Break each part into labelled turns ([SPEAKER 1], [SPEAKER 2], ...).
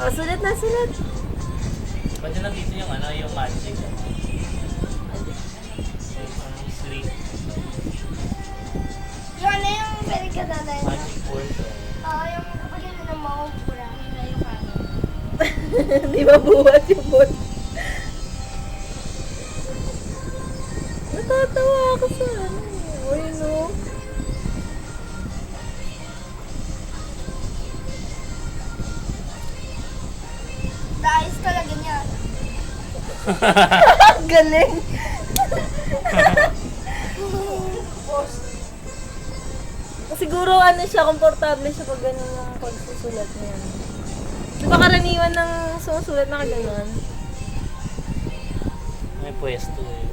[SPEAKER 1] Oh, sulat na, sulat.
[SPEAKER 2] Pwede na dito yung ano, yung magic. Yung sleep.
[SPEAKER 3] Yung ano yung pinagkadalay na?
[SPEAKER 2] Magic word.
[SPEAKER 3] Oo, yung kapag yun na maubura. Yun na yung ano.
[SPEAKER 1] Di ba buhat yung bot? Natatawa ako sa ano. Uy, no.
[SPEAKER 3] Daayos ka lang ganyan.
[SPEAKER 1] Galing. Siguro ano siya, komportable siya pag ganun yung pagsusulat niya. Di ba karaniwan ng sumusulat na kaganon?
[SPEAKER 2] May pwesto eh.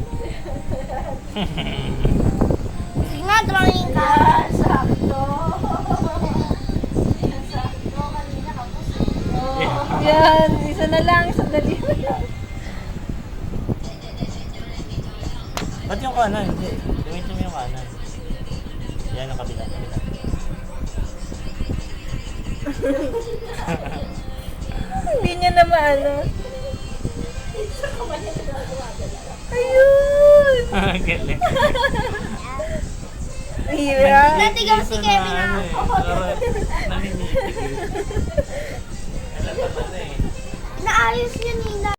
[SPEAKER 3] Sige nga, drawing ka.
[SPEAKER 1] Sakto.
[SPEAKER 3] Sakto, kanina kapos.
[SPEAKER 1] Yan, isa na lang, sandali na lang.
[SPEAKER 2] Ba't yung kanan? Hindi. Gamitin mo yung kanan. Yan ang kabila. Kabila.
[SPEAKER 1] Hindi niya na maano. Ayun!
[SPEAKER 2] Galing.
[SPEAKER 1] Hira.
[SPEAKER 3] Natigaw si Kevin na.
[SPEAKER 2] Naninitig eh. Alam naman na eh.
[SPEAKER 3] Naayos niya, Nina.